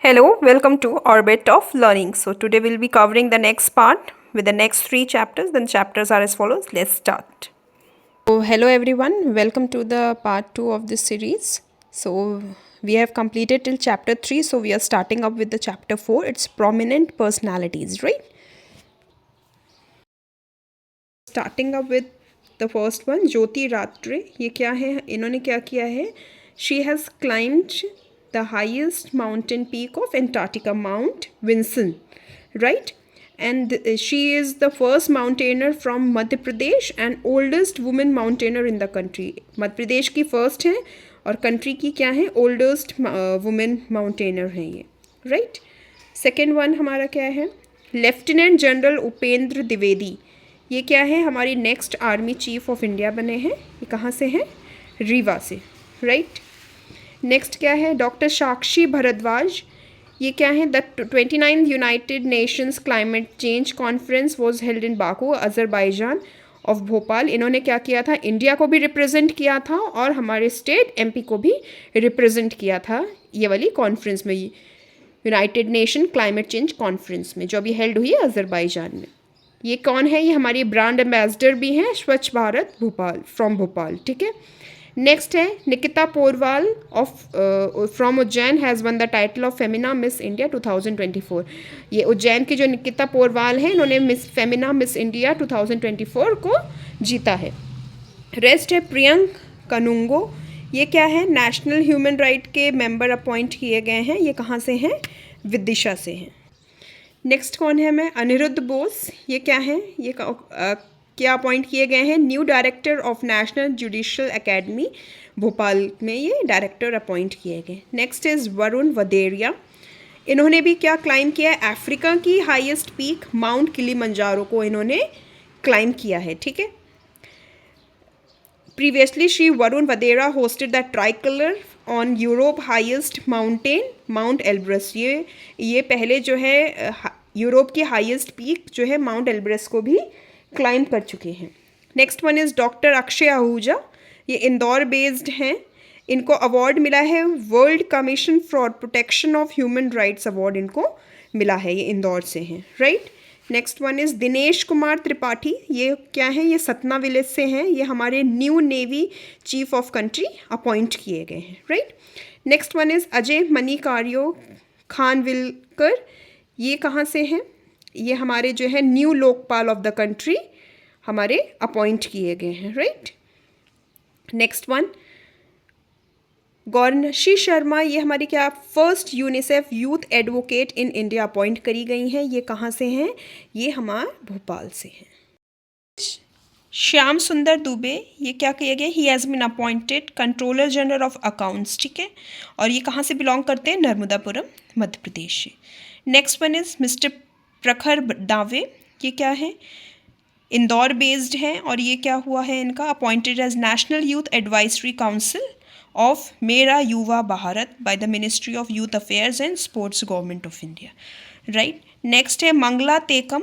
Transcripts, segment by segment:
Hello, welcome to Orbit of Learning. So today we'll be covering the next part with the next three chapters. Then chapters are as follows. Let's start. So hello everyone, welcome to the part 2 of this series. So we have completed till chapter 3, so we are starting up with the chapter 4. It's prominent personalities, right? Starting up with the first one, Jyoti Ratre. ये क्या है, इन्होंने क्या किया है? She has climbed the highest mountain peak of Antarctica, Mount Vinson, right? And she is the first mountaineer from Madhya Pradesh and oldest woman mountaineer in the country. Madhya Pradesh की first है और कंट्री की क्या है, ओल्डेस्ट वुमेन माउंटेनर है ये, right. Second one हमारा क्या है, लेफ्टिनेंट जनरल उपेंद्र द्विवेदी. ये क्या है, हमारी next army chief of India बने हैं. ये कहाँ से हैं, रीवा से, राइट. नेक्स्ट क्या है, डॉक्टर साक्षी भारद्वाज. ये क्या है, the 29th United Nations climate change conference was held in Baku, Azerbaijan of Bhopal. इन्होंने क्या किया था, इंडिया को भी रिप्रेजेंट किया था और हमारे स्टेट एमपी को भी रिप्रेजेंट किया था ये वाली कॉन्फ्रेंस में, United nation climate change conference में, जो अभी हेल्ड हुई है अजरबैजान में. ये कौन है, ये हमारी ब्रांड एम्बेसडर भी हैं, स्वच्छ भारत भोपाल, फ्रॉम भोपाल, ठीक है. नेक्स्ट है Nikita Porwal of from Ujjain has one the title of Femina miss India 2024. ये उज्जैन की जो निकिता पोरवाल हैं, इन्होंने मिस फेमिना मिस इंडिया 2024 को जीता है. रेस्ट है प्रियंक कनुंगो. ये क्या है, नेशनल ह्यूमन राइट के मेंबर अपॉइंट किए गए हैं. ये कहाँ से हैं, विदिशा से हैं. नेक्स्ट कौन है, मैं अनिरुद्ध बोस. ये क्या है, ये क्या अपॉइंट किए गए हैं, new director of national judicial academy Bhopal में ये डायरेक्टर अपॉइंट किए गए. Next is Varun Vaderia. इन्होंने भी क्या क्लाइम किया है, अफ्रीका की हाईएस्ट पीक माउंट किलिमंजारो को इन्होंने क्लाइम किया है, ठीक है. Previously Shri Varun Vadera hosted the tricolour on Europe highest mountain Mount Elbrus. ये पहले जो है यूरोप की हाईएस्ट पीक जो है माउंट एल्ब्रस को भी क्लाइम कर चुके हैं. Next one is doctor Akshay Ahuja. ये इंदौर बेस्ड हैं. इनको अवार्ड मिला है, world commission for protection of human rights award इनको मिला है. ये इंदौर से हैं, right. Next one is Dinesh Kumar Tripathi. ये क्या है, ये सतना विलेज से हैं. ये हमारे new navy chief of country appoint किए गए हैं, right. Next one is Ajay Manikrao Khanwilkar. ये कहाँ से हैं, ये हमारे जो है new Lokpal of the country हमारे अपॉइंट किए गए हैं, right. Next one Gauranshi Sharma. ये हमारी क्या first UNICEF youth advocate in India appoint करी गई हैं. ये कहाँ से हैं, ये हमारे भोपाल से हैं. श्याम सुंदर दुबे. ये क्या किया गया, he has been appointed controller general of accounts, ठीक है. और ये कहाँ से बिलोंग करते हैं, नर्मदापुरम मध्य प्रदेश से. नेक्स्ट वन इज़ मिस्टर प्रखर दावे. ये क्या है, इंदौर बेस्ड हैं और ये क्या हुआ है इनका, appointed as national youth advisory council of Mera Yuva Bharat by the ministry of youth affairs and sports government of India, right. Next है मंगला तेकम.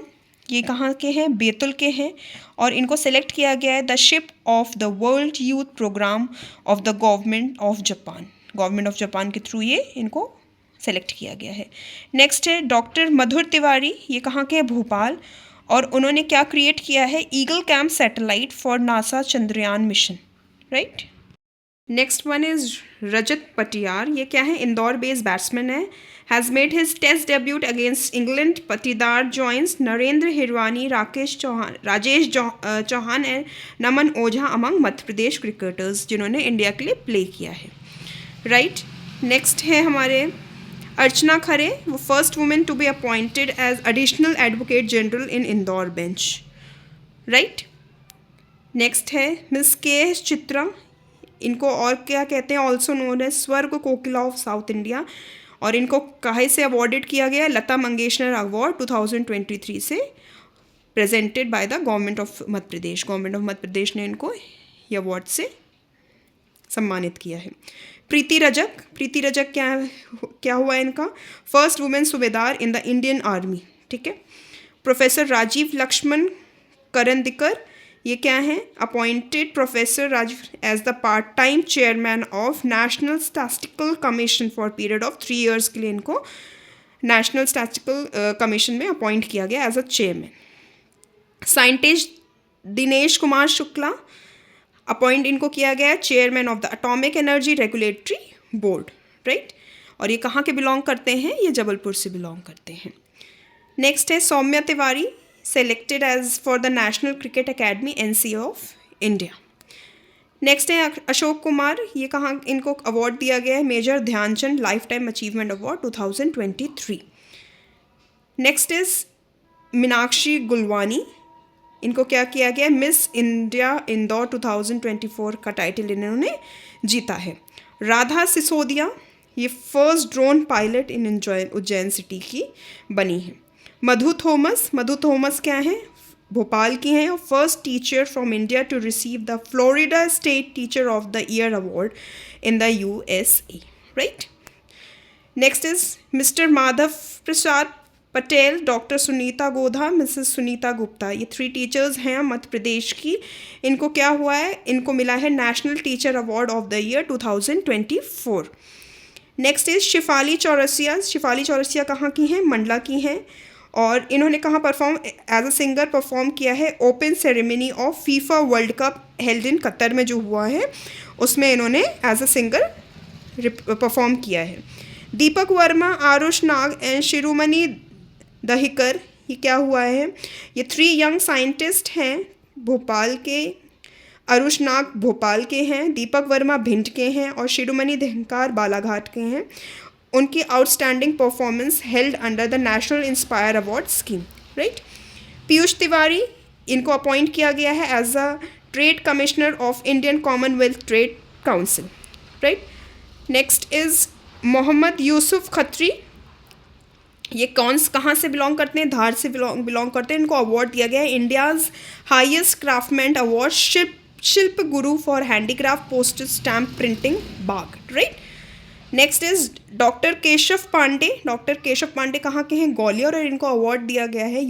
ये कहाँ के हैं, बैतुल के हैं और इनको सेलेक्ट किया गया है the ship of the world youth programme of the government of Japan. Government of Japan के थ्रू ये इनको सेलेक्ट किया गया है. नेक्स्ट है डॉक्टर मधुर तिवारी. ये कहाँ के हैं, भोपाल. और उन्होंने क्या क्रिएट किया है, eagle camp satellite for NASA Chandrayaan mission, right. Next one is Rajat Patidar. ये क्या है, इंदौर बेस्ड बैट्समैन है. Has made his test debut against England. Patidar joins Narendra Hirwani, Rajesh Chauhan and Naman Ojha among Madhya Pradesh cricketers जिन्होंने इंडिया के लिए प्ले किया है, राइट. नेक्स्ट है हमारे अर्चना खरे. वो first women to be appointed as additional advocate general in Indore bench, right. Next है मिस के चित्रा. इनको और क्या कहते हैं, ऑल्सो नोन एज स्वर्ग कोकिला ऑफ साउथ इंडिया. और इनको काहे से अवॉर्डेड किया गया, लता मंगेशकर अवार्ड 2023 से presented by the government of Madhya Pradesh. Government of Madhya Pradesh ने इनको ये अवार्ड से सम्मानित किया है. प्रीति रजक क्या हुआ इनका, फर्स्ट वुमेन सूबेदार इन द इंडियन आर्मी, ठीक है. प्रोफेसर राजीव लक्ष्मण करंदीकर. ये क्या है? Appointed professor Raj as the part time chairman of national statistical commission for period of 3 years के लिए इनको नेशनल स्टैटिस्टिकल कमीशन में अपॉइंट किया गया as a chairman. Scientist Dinesh Kumar Shukla, appoint इनको किया गया chairman of the atomic energy regulatory board, right. और ये कहाँ के बिलोंग करते हैं? ये जबलपुर से बिलोंग करते हैं। नेक्स्ट है Saumya Tiwari, selected as for the national cricket academy NCA of India. Next है अशोक कुमार, ये कहाँ इनको अवार्ड दिया गया है? Major Dhyanchand life time achievement award 2023। Next is Meenakshi Gulwani, इनको क्या किया गया? मिस इंडिया इंदौर 2024 का टाइटल इन्होंने जीता है। राधा सिसोदिया, ये फर्स्ट ड्रोन पायलट इन उज्जैन सिटी की बनी है। मधु थॉमस क्या है? भोपाल की हैं और first teacher from India to receive the Florida state teacher of the year award in the USA, right. Next is Mr Madhav Prasad Patel, doctor Sunita Godha, Mrs Sunita Gupta, ये 3 टीचर्स हैं मध्य प्रदेश की। इनको क्या हुआ है? इनको मिला है national teacher award of the year 2024। Next is Shifali Chaurasia कहाँ की हैं? मंडला की हैं और इन्होंने कहाँ perform as a singer perform किया है? Open ceremony of FIFA world cup held in Qatar में जो हुआ है उसमें इन्होंने एज अ सिंगर परफॉर्म किया है। दीपक वर्मा, आरुष नाग एंड शिरोमणि दहिकर, ये क्या हुआ है? ये 3 यंग साइंटिस्ट हैं भोपाल के। अरुष नाग भोपाल के हैं, दीपक वर्मा भिंड के हैं और शिरोमणि दहिकर बालाघाट के हैं। उनकी outstanding performance held under the national inspire award scheme, right. Piyush Tiwari, इनको अपॉइंट किया गया है as a trade commissioner of Indian commonwealth trade council, right. Next is Mohammad Yusuf Khatri, ये कहाँ से बिलोंग करते हैं? धार से बिलोंग करते हैं। इनको अवार्ड दिया गया है India's highest craftsman award Shilp Guru for handicraft postal stamp printing Bagh, right. Next is doctor Keshav Pande कहाँ के हैं? ग्वालियर, और इनको अवार्ड दिया गया है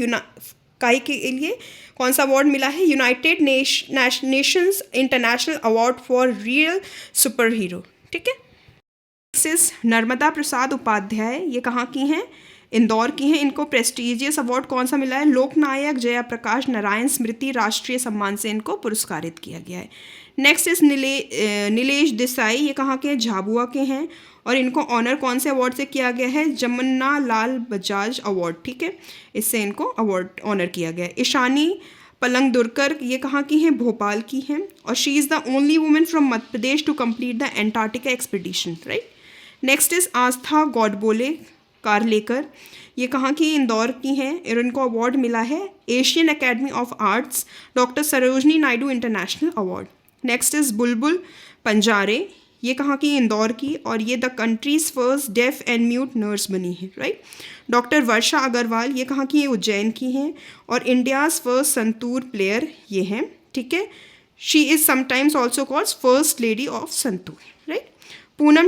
काहे के लिए? कौन सा अवार्ड मिला है? United Nations international award for real super hero, ठीक है। नेक्स्ट इज नर्मदा प्रसाद उपाध्याय, ये कहाँ की हैं? इंदौर की हैं। इनको प्रेस्टीजियस अवार्ड कौन सा मिला है? लोकनायक जयप्रकाश नारायण स्मृति राष्ट्रीय सम्मान से इनको पुरस्कारित किया गया है। नेक्स्ट इज नीलेश देसाई, ये कहाँ के हैं? झाबुआ के हैं और इनको ऑनर कौन से अवार्ड से किया गया है? जमुना लाल बजाज अवार्ड, ठीक है, इससे इनको अवार्ड ऑनर किया गया है। ईशानी पलंगदुरकर, ये कहाँ की हैं? भोपाल की हैं और she is the only women from Madhya Pradesh to complete the Antarctica expedition, right. Next is Aastha Godbole Karlekar, ये कहाँ की? इंदौर की हैं और इनको अवार्ड मिला है Asian academy of arts doctor Sarojini Naidu international award. Next is बुलबुल पंजारे, ये कहाँ की? इंदौर की और ये the country's first deaf and mute nurse बनी है, राइट। डॉक्टर वर्षा अग्रवाल, ये कहाँ की? उज्जैन की हैं और इंडियाज़ फर्स्ट संतूर प्लेयर ये हैं, ठीक है। She is sometimes also called first lady of santoor, right. Poonam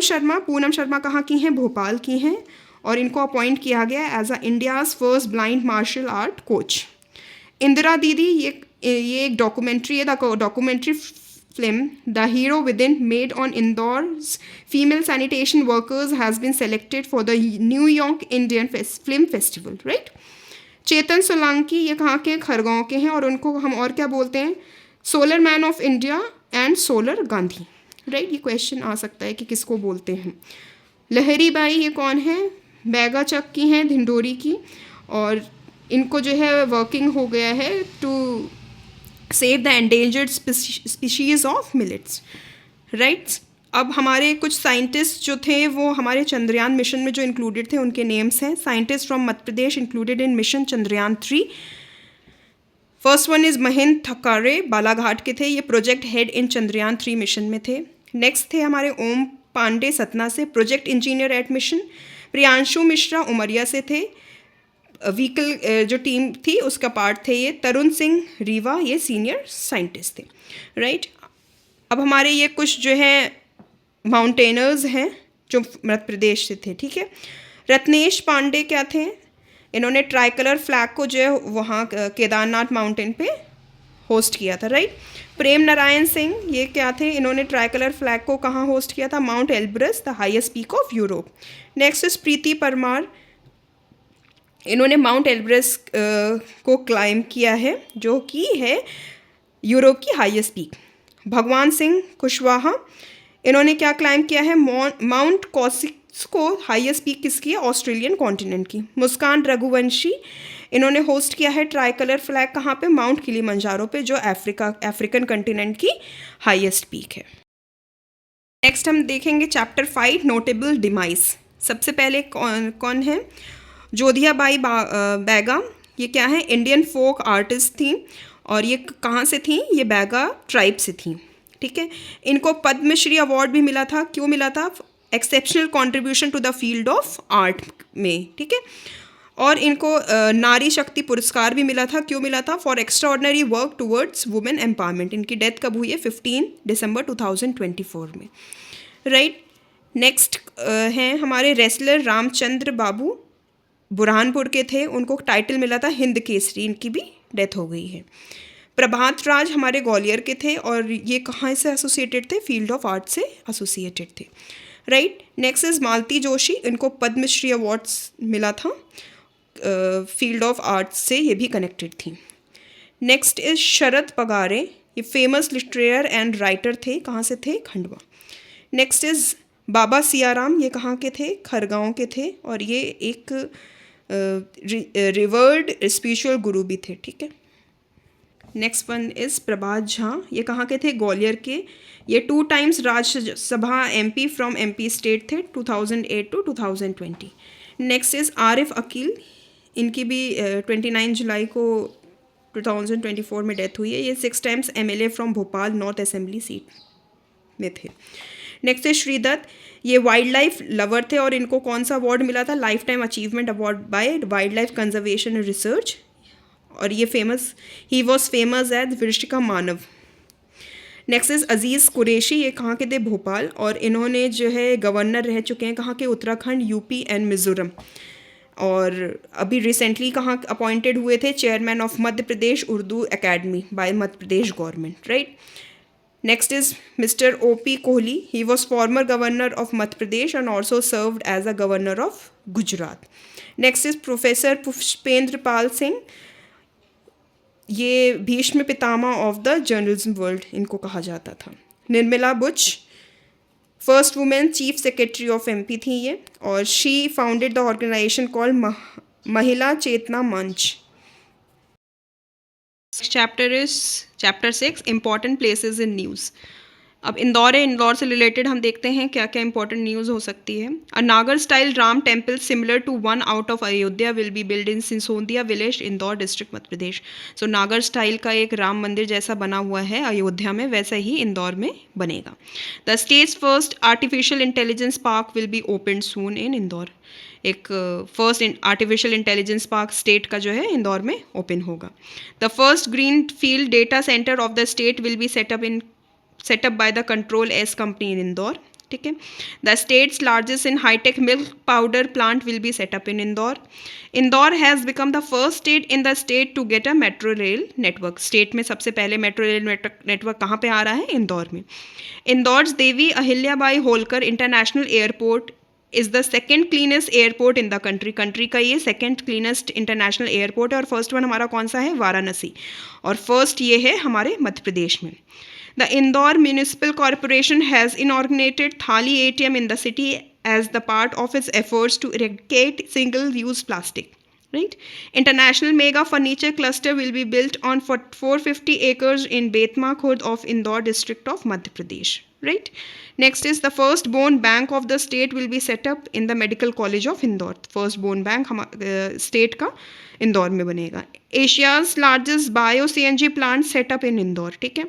Sharma कहाँ की हैं? भोपाल की हैं और इनको अपॉइंट किया गया as a India's first blind martial art coach. Indira Didi, ये एक डॉक्यूमेंट्री है, the documentary film the hero within made on Indore's female sanitation workers has been selected for the New York Indian film festival, right. Chetan Solanki, ये कहाँ के? खरगों के हैं और उनको हम और क्या बोलते हैं? Solar man of India and solar Gandhi, right. ये क्वेश्चन आ सकता है कि किसको बोलते हैं। लहरी बाई, ये कौन है? बैगाचक की हैं, धिंडोरी की, और इनको जो है वर्किंग हो गया है to save the endangered species of millets, right. अब हमारे कुछ साइंटिस्ट जो थे वो हमारे चंद्रयान मिशन में जो इंक्लूडेड थे उनके नेम्स हैं। Scientist from Madhya Pradesh included in mission Chandrayaan 3। First one is Mahendra Thakare, Balaghat के थे, ये project head in Chandrayaan 3 mission में थे। नेक्स्ट थे हमारे ओम पांडे सतना से, project engineer at mission. Priyanshu Mishra Umaria से थे, व्हीकल जो टीम थी उसका पार्ट थे ये। तरुण सिंह रीवा, ये सीनियर साइंटिस्ट थे, राइट। अब हमारे ये कुछ जो है माउंटेनर्स हैं जो मध्य प्रदेश से थे, ठीक है। रत्नेश पांडे क्या थे? इन्होंने ट्राई कलर फ्लैग को जो है वहाँ केदारनाथ माउंटेन पे होस्ट किया था, राइट। प्रेम नारायण सिंह ये क्या थे, इन्होंने ट्राई कलर फ्लैग को कहाँ होस्ट किया था, Mount Elbrus, the highest peak of Europe. Next is Preeti Parmar, इन्होंने माउंट एल्ब्रस को क्लाइम किया है, जो कि है यूरोप की हाईएस्ट पीक। भगवान सिंह कुशवाहा, इन्होंने क्या क्लाइम किया है, माउंट कॉसिको, हाईएस्ट पीक किसकी है, ऑस्ट्रेलियन कॉन्टिनेंट की। मुस्कान रघुवंशी, इन्होंने होस्ट किया है ट्राई कलर फ्लैग कहाँ पे, माउंट किलिमंजारो पे, जो अफ्रीकन कॉन्टिनेंट की हाईएस्ट पीक है। नेक्स्ट हम देखेंगे चैप्टर 5 नोटेबल डिमाइस। सबसे पहले कौन है, जोधिया बाई बैगा, ये क्या है, इंडियन फोक आर्टिस्ट थी और ये कहाँ से थी, ये बैगा ट्राइब से थी, ठीक है। इनको पद्मश्री अवार्ड भी मिला था, क्यों मिला था, exceptional contribution to the field of art में, ठीक है। और इनको नारी शक्ति पुरस्कार भी मिला था, क्यों मिला था, for extraordinary work towards women empowerment. इनकी डेथ कब हुई है, 15 दिसंबर 2024 में, राइट। नेक्स्ट हैं हमारे रेसलर रामचंद्र बाबू, बुरहानपुर के थे, उनको टाइटल मिला था हिंद केसरी, इनकी भी डेथ हो गई है। प्रभात राज हमारे ग्वालियर के थे और ये कहाँ से एसोसिएटेड थे, फील्ड ऑफ आर्ट से एसोसिएटेड थे, राइट। नेक्स्ट इज मालती जोशी, इनको पद्मश्री अवार्ड्स मिला था, फील्ड ऑफ आर्ट से ये भी कनेक्टेड थी। नेक्स्ट इज शरद पगारे, ये फेमस लिटरेयर एंड राइटर थे, कहाँ से थे, खंडवा। नेक्स्ट इज बाबा सियाराम, ये कहाँ के थे, खरगांव के थे और ये एक रिवर्ड स्पिरिचुअल गुरु भी थे, ठीक है। Next one is Prabhat Jha, ये कहाँ के थे, ग्वालियर के, ये 2 times Rajya Sabha MP from MP state थे, 2008 to 2020। Next is Arif Aqeel, इनकी भी 29 जुलाई को 2024 में डेथ हुई है, ये 6 times MLA from Bhopal north assembly seat में थे। नेक्स्ट है श्रीदत्त, ये वाइल्ड लाइफ लवर थे और इनको कौन सा अवार्ड मिला था, life time achievement award by wild life conservation and research, और ये he was famous as Vishika Manav. Next is Aziz Qureshi, ये कहाँ के थे, भोपाल, और इन्होंने जो है गवर्नर रह चुके हैं, कहाँ के, उत्तराखंड, UP एंड मिज़ोरम, और अभी रिसेंटली कहाँ अपॉइंटेड हुए थे, chairman of Madhya Pradesh Urdu academy by Madhya Pradesh government, right. Next is mister OP Kohli, he was former governor of Madhya Pradesh and also served as a governor of Gujarat. Next is professor Pushpendra Pal Singh, ये Bhishma Pitamah of the journalism world इनको कहा जाता था। Nirmala Buch, first women chief secretary of MP थी ये, और she founded the organization called Mahila चेतना मंच। Chapter 6 important places in news. अब इंदौर है, इंदौर से रिलेटेड हम देखते हैं क्या क्या इंपॉर्टेंट न्यूज़ हो सकती है। A Nagar style Ram temple similar to one out of Ayodhya will be build in Sisodia village, Indore district, Madhya Pradesh. So Nagar style का एक राम मंदिर जैसा बना हुआ है अयोध्या में, वैसा ही इंदौर में बनेगा। The state's first artificial intelligence park will be open soon in Indore, एक first artificial intelligence park state का जो है इंदौर में ओपन होगा। The first green field data centre of the state will be set up by the Control S company in Indore, ठीक है। The state's largest in hitech milk powder plant will be set up in Indore. Indore has become the first state in the state to get a metro rail network, state में सबसे पहले metro rail network कहाँ पे आ रहा है, इंदौर में। Indore Devi Ahilyabai Holkar international airport is the second cleanest airport in the country का ये सेकेंड क्लीनेस्ट इंटरनेशनल एयरपोर्ट है, और फर्स्ट वन हमारा कौन सा है, वाराणसी, और फर्स्ट ये है हमारे मध्य प्रदेश में। The Indore Municipal Corporation has inaugurated Thali ATM in the city as the part of its efforts to eradicate single-use plastic. Right? International Mega Furniture Cluster will be built on 450 acres in Betma Khurd of Indore district of Madhya Pradesh. Right? Next is the first bone bank of the state will be set up in the Medical College of Indore. First bone bank state का इंदौर में बनेगा। Asia's largest bio CNG plant set up in Indore, ठीक है।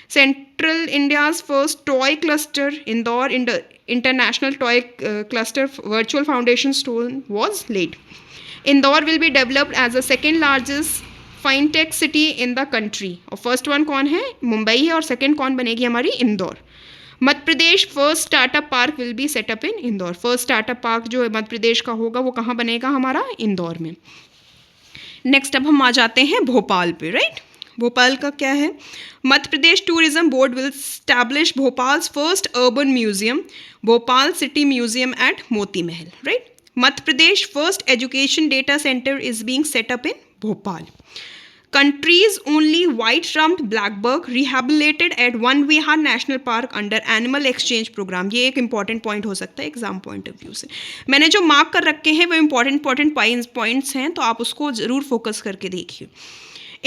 Central India's first toy cluster Indore international toy cluster virtual foundation stone was laid. Indore will be developed as a second largest fintech city in the country, और first one कौन है, मुंबई है, और second कौन बनेगी हमारी, Indore. Madhya Pradesh first startup park will be set up in Indore, first startup park जो मध्य प्रदेश का होगा वो कहाँ बनेगा हमारा, इंदौर में। नेक्स्ट अब हम आ जाते हैं भोपाल पे, राइट। भोपाल का क्या है? Madhya Pradesh tourism board will establish Bhopal's first urban museum, Bhopal city museum at Moti Mahal, right. Madhya Pradesh first education data centre is being set up in Bhopal. Country's only white-rumped blackbuck rehabilitated at One Vihar National Park under Animal Exchange Program. ये एक important point हो सकता है exam point of view से. मैंने जो mark कर रखे हैं वो इंपॉर्टेंट पॉइंट्स हैं, तो आप उसको ज़रूर फोकस करके देखिए.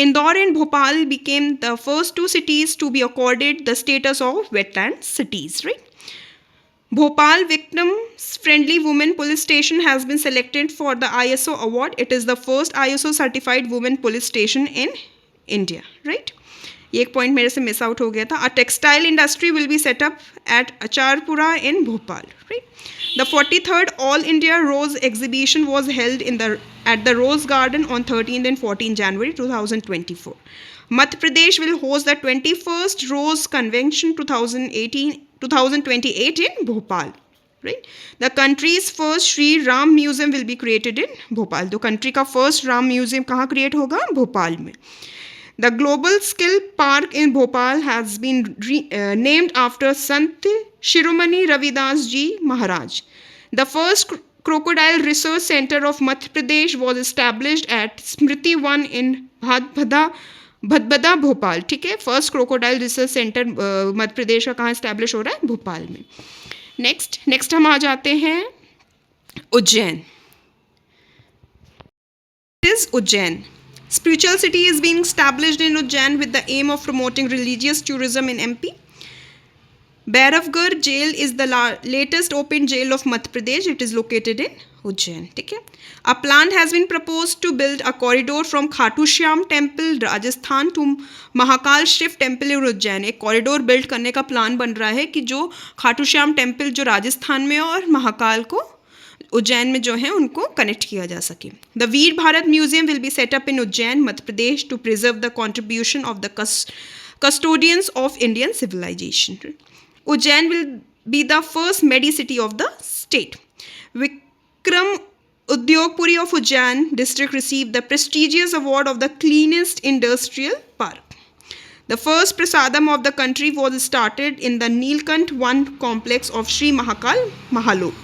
Indore and Bhopal became the first two cities to be accorded the status of wetland cities, right? Bhopal Victims Friendly Women Police Station has been selected for the ISO award. It is the first ISO certified women police station in India, right? ये एक point मेरे से miss out हो गया था. A textile industry will be set up at Acharpura in Bhopal, right. The 43rd all India rose exhibition was held at the Rose Garden on 13th and 14th January 2024. Madhya Pradesh will host the 21st Rose Convention 2028 in Bhopal. Right? The country's first Sri Ram Museum will be created in Bhopal. तो country का first Ram Museum कहाँ create होगा? भोपाल में. The Global Skill Park in Bhopal has been named after Sant Shiromani Ravidas Ji Maharaj. The first Crocodile Research Center of Madhya Pradesh was established at Smriti One in Bhadbhada Bhopal. ठीक है, first crocodile research centre Madhya Pradesh का कहाँ establish हो रहा है? भोपाल में. Next हम आ जाते हैं Ujjain. is Ujjain. Spiritual city is being established in Ujjain with the aim of promoting religious tourism in MP. Bairavgarh jail is the latest open jail of Madhya Pradesh. It is located in Ujjain. ठीक है. A plan has been proposed to build a corridor from Khatu Shyam Temple, Rajasthan to Mahakal Shiv Temple in Ujjain. एक corridor build करने का plan बन रहा है कि जो खाटू श्याम टेम्पल जो राजस्थान में और महाकाल को उज्जैन में जो है उनको कनेक्ट किया जा सके. The Veer Bharat museum will be set up in Ujjain Madhya Pradesh to preserve the contribution of the custodians of Indian civilization. Ujjain will be the first Medi-City of the state. Vikram Udyogpuri of Ujjain district received the prestigious award of the cleanest industrial park. The first prasadam of the country was started in the Neelkant 1 complex of Sri Mahakal Mahalok.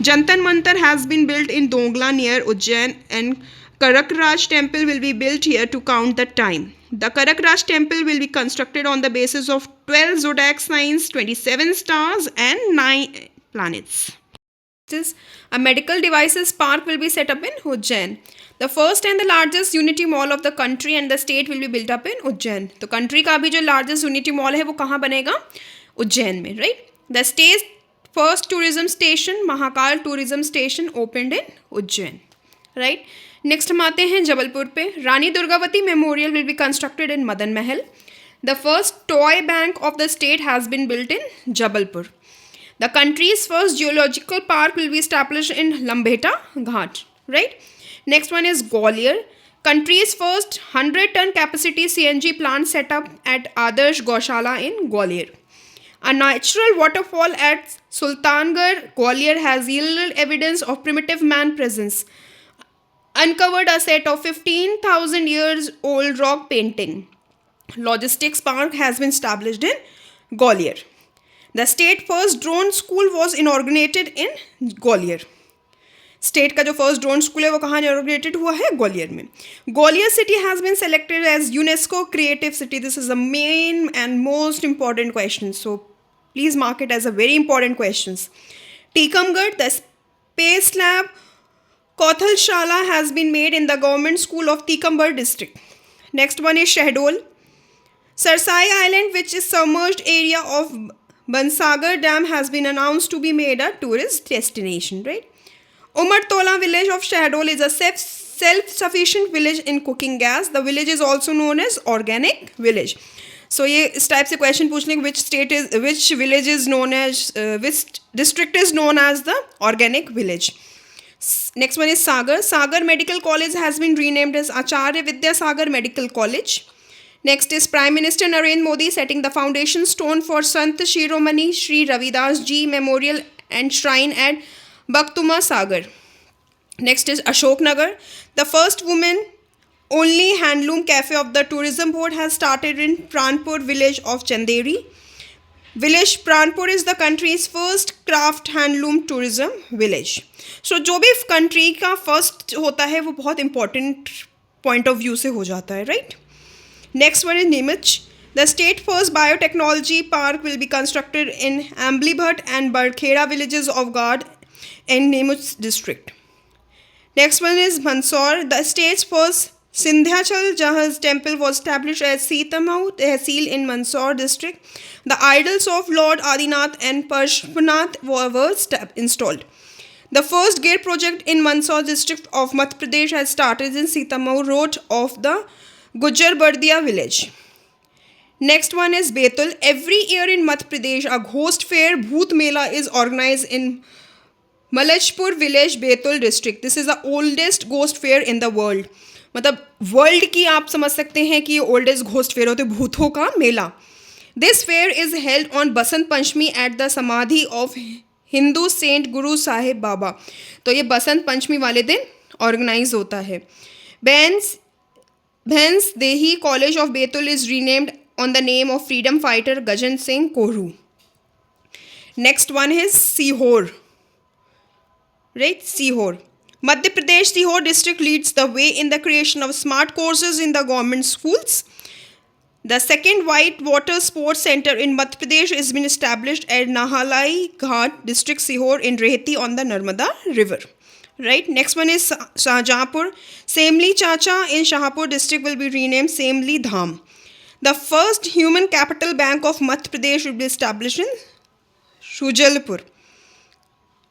Jantar Mantar has been built in Dongla near Ujjain and Karakraj temple will be built here to count the time. The Karakraj temple will be constructed on the basis of 12 zodiac signs, 27 stars and 9 planets. A medical devices park will be set up in Ujjain. The first and the largest unity mall of the country and the state will be built up in Ujjain. तो country का भी जो largest unity mall है वो कहाँ बनेगा? उज्जैन में, right? The state's first tourism station, Mahakal tourism station opened in Ujjain, right? Next हम आते हैं जबलपुर पे. Rani Durgavati memorial will be constructed in Madan Mahal. The first toy bank of the state has been built in Jabalpur. The country's first geological park will be established in Lambeta Ghat, right. Next one is Gwalior. Country's first 100-ton capacity CNG plant set up at Adarsh Gaushala in Gwalior. A natural waterfall at Sultangarh, Gwalior has yielded evidence of primitive man presence. Uncovered a set of 15,000 years old rock painting. Logistics park has been established in Gwalior. The state first drone school was inaugurated in Gwalior. State का जो first drone school है वो कहाँ inaugurated हुआ है? ग्वालियर में. Gwalior city has been selected as UNESCO creative city. This is the main and most important question, so please mark it as a very important question. Tikamgarh, the space lab Kauthal has been made in the government school of Tikambar district. Next one is Shahdol. Sarsai Island, which is submerged area of Bansagar Dam, has been announced to be made a tourist destination, right? Umartola village of Shahdol is a self-sufficient village in cooking gas. The village is also known as organic village. So ये इस type से question पूछने which village is known as which district is known as the organic village. Next one is Sagar. Sagar Medical College has been renamed as Acharya Vidya Sagar Medical College. Next is Prime Minister Narendra Modi setting the foundation stone for Sant Shiromani Sri Ravidas Ji Memorial and Shrine at Bakhtuma Sagar. Next is Ashok Nagar. The first woman only handloom cafe of the tourism board has started in Pranpur village of Chanderi. Village Pranpur is the country's first craft handloom tourism village. So जो भी country का first होता है वो बहुत important point of view से हो जाता है, right? Next one is Neemach. The state first biotechnology park will be constructed in Amblibhat and Barkhera villages of Gad in Neemach district. Next one is Mandsaur. The state's first Sindhyachal Jahaz temple was established at Sitamau Tehsil in Mandsaur district. The idols of Lord Adinath and Parshvanath were installed. The first gate project in Mandsaur district of Madhya Pradesh has started in Sitamau road of the Gujar Bardia village. Next one is Betul. Every year in Madhya Pradesh, a ghost fair Bhoot Mela is organized in Malachpur village, Betul district. This is the oldest ghost fair in the world. मतलब world की आप समझ सकते हैं कि ये oldest ghost fair होते भूतों का मेला. This fair is held on Basant Panchami at the samadhi of Hindu saint guru Sahib बाबा. तो ये बसंत पंचमी वाले दिन ऑर्गेनाइज होता है. Bhens Dehi College of Betul is renamed on the name of freedom fighter Gajan Singh Kohru. Next one is Sihor. Right, Sihor. Madhya Pradesh Sihor district leads the way in the creation of smart courses in the government schools. The second white water sports center in Madhya Pradesh has been established at Nahalai Ghat district Sihor in Rehti on the Narmada river. Right. Next one is Shahjahanpur. Samli Chacha in Shahpur district will be renamed Samli Dham. The first human capital bank of Madhya Pradesh will be established in Shujalpur.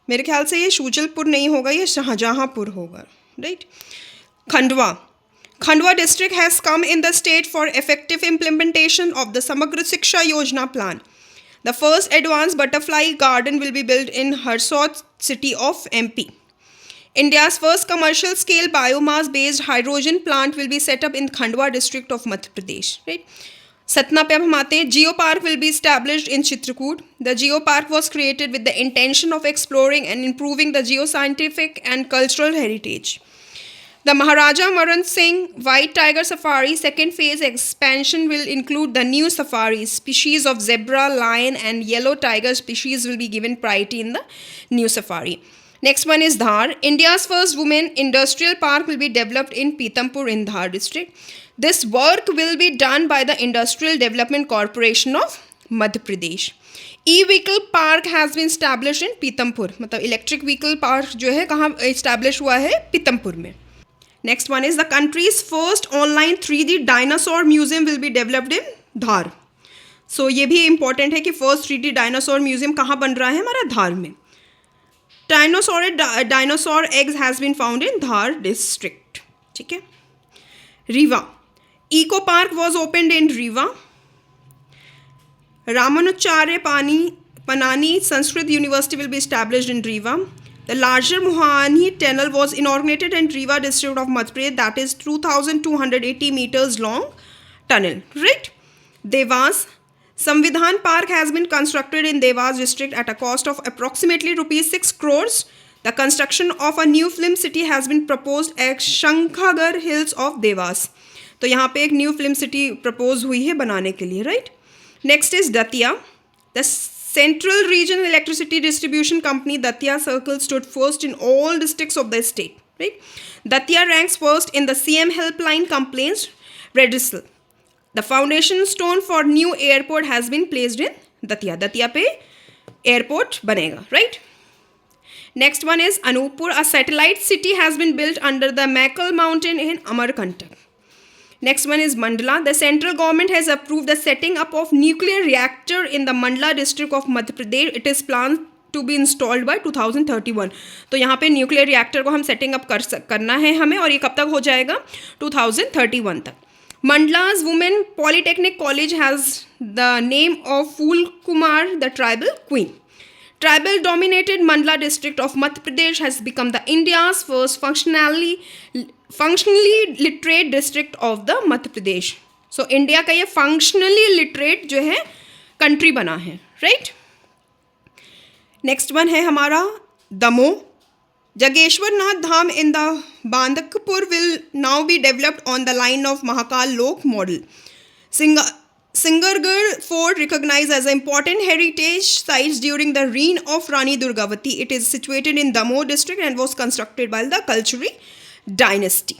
मेरे ख्याल से ये शुजलपुर नहीं होगा, ये शाहजहाँपुर होगा. Right. Khandwa district has come in the state for effective implementation of the Samagra Shiksha Yojana plan. The first advanced butterfly garden will be built in Harsod city of MP. India's first commercial scale biomass based hydrogen plant will be set up in Khandwa district of Madhya Pradesh. Right. Satna पे अब हम आते हैं. Geo Park will be established in Chitrakoot. The Geo Park was created with the intention of exploring and improving the geoscientific and cultural heritage. The Maharaja Maran Singh White Tiger Safari second phase expansion will include the new safaris. Species of zebra, lion and yellow tiger species will be given priority in the new safari. Next one is Dhar. India's first women industrial park will be developed in Pitampur in Dhar district. This work will be done by the Industrial Development Corporation of Madhya Pradesh. E-vehicle park has been established in Pitampur. मतलब electric vehicle park जो है कहाँ establish हुआ है? Pitampur में. Next one is the country's first online 3D dinosaur museum will be developed in Dhar. So ये भी important है कि first 3D dinosaur museum कहाँ बन रहा है हमारा धार में. Dinosaur eggs has been found in Dhar district. ठीक है. Riva. Eco Park was opened in Riva. Ramanujarya Panani Sanskrit University will be established in Riva. The larger Mohani Tunnel was inaugurated in Riva district of Madhya Pradesh, that is 2,280 meters long tunnel. Right? Devas. Samvidhan Park has been constructed in Devas district at a cost of approximately rupees 6 crores. The construction of a new film city has been proposed at Shankhagar Hills of Devas. तो यहाँ पे एक new film city propose हुई है बनाने के लिए. Right. Next is Datia. The central regional electricity distribution company Datia circle stood first in all districts of the state. Right. Datia ranks first in the CM helpline complaints register. The foundation stone for new airport has been placed in Datia. Datia पे airport बनेगा. Right. Next one is Anuppur. A satellite city has been built under the Mackle mountain in Amarkantak. Next one is Mandla. The central government has approved the setting up of nuclear reactor in the Mandla district of Madhya Pradesh. It is planned to be installed by 2031. तो यहाँ पे nuclear reactor को हम setting up करना है हमें, और ये कब तक हो जाएगा? 2031 तक. Mandla's Women Polytechnic College has the name of Phul Kumar, the tribal queen. Tribal dominated Mandla district of Madhya Pradesh has become the India's first functionally literate district of the Madhya Pradesh. So India का ये functionally literate जो है country बना है. Right? Next one है हमारा Damoh. Jageshwar Nath Dham in the Bandakpur will now be developed on the line of Mahakal Lok model. Singargarh Fort recognized as an important heritage site during the reign of Rani Durgavati. It is situated in Damoh district and was constructed by the Kalchuri dynasty.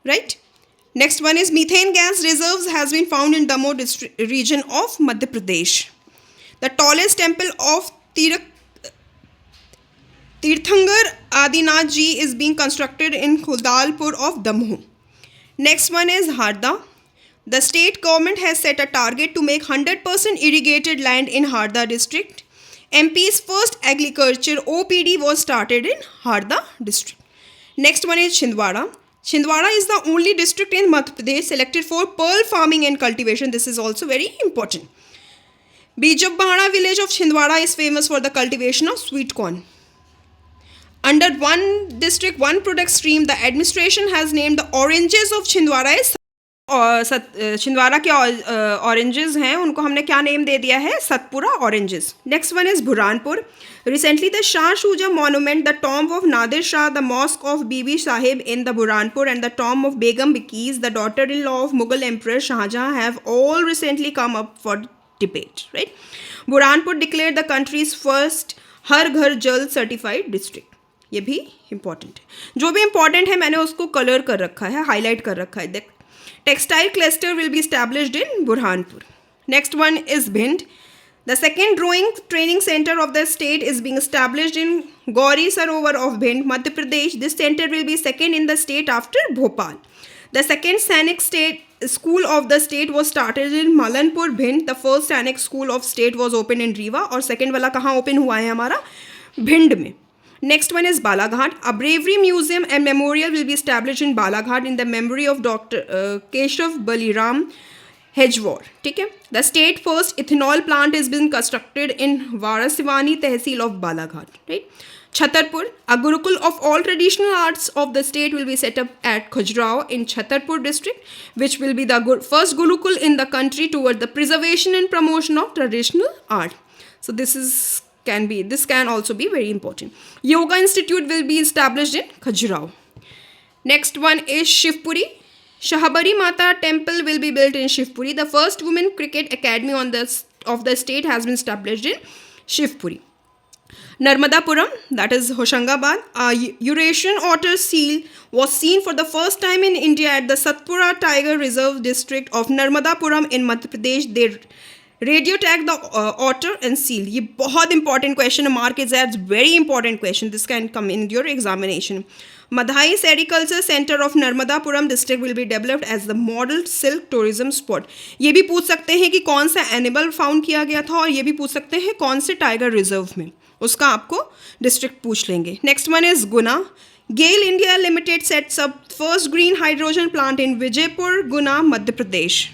Right? Next one is methane gas reserves has been found in Damoh district region of Madhya Pradesh. The tallest temple of Tirthankar Adinath Ji is being constructed in Khudalpur of Damoh. Next one is Harda. The state government has set a target to make 100% irrigated land in Harda district. MP's first agriculture OPD was started in Harda district. Next one is Chhindwara. Chhindwara is the only district in Madhya Pradesh selected for pearl farming and cultivation. This is also very important. Bijapahara village of Chhindwara is famous for the cultivation of sweet corn. Under one district, one product stream, the administration has named the oranges of Chhindwara as Chhindwara के oranges हैं उनको हमने क्या name दे दिया है Satpura oranges. Next one is Burhanpur. Recently the Shah Shuja monument, the tomb of Nadir Shah, the mosque of Bibi Sahib in the Burhanpur and the tomb of Begum Bikis, the daughter in law of Mughal emperor Shahjahan have all recently come up for debate. Right. Burhanpur declare the country's first Har Ghar Jal certified district. ये भी important है. जो भी important है मैंने उसको colour कर रखा है, हाईलाइट कर रखा है. देख, textile cluster will be established in Burhanpur. Next one is Bhind. The second drawing training center of the state is being established in Gauri Sarovar of Bhind, Madhya Pradesh. This center will be second in the state after Bhopal. The second Sainik state school of the state was started in Malanpur, Bhind. The first Sainik school of state was opened in Rewa और second वाला कहाँ open हुआ है हमारा भिंड में. Next one is Balaghat. A bravery museum and memorial will be established in Balaghat in the memory of Dr. Keshav Baliram Hedgewar. ठीक है. The state first ethanol plant is being constructed in Varasivani Tehsil of Balaghat. Right. Chhatarpur. A Gurukul of all traditional arts of the state will be set up at Khajuraho in Chhatarpur district, which will be the first Gurukul in the country toward the preservation and promotion of traditional art. So this can also be very important. Yoga Institute will be established in Khajuraho. Next one is Shivpuri. Shahabari Mata Temple will be built in Shivpuri. The first women cricket academy of the state has been established in Shivpuri. Narmadapuram, that is Hoshangabad. A Eurasian otter seal was seen for the first time in India at the Satpura Tiger Reserve district of Narmadapuram in Madhya Pradesh. They radio tag the otter and seal. ये बहुत important question है, mark is as very important question. This can come in your examination. Madhai sericulture centre of Narmadapuram district will be developed as the model silk tourism spot. ये भी पूछ सकते हैं कि कौन सा एनिमल फाउंड किया गया था और ये भी पूछ सकते हैं कौन से टाइगर रिजर्व में, उसका आपको डिस्ट्रिक्ट पूछ लेंगे. Next one is Guna. GAIL India limited sets up first green hydrogen plant in Vijaypur, Guna, Madhya Pradesh.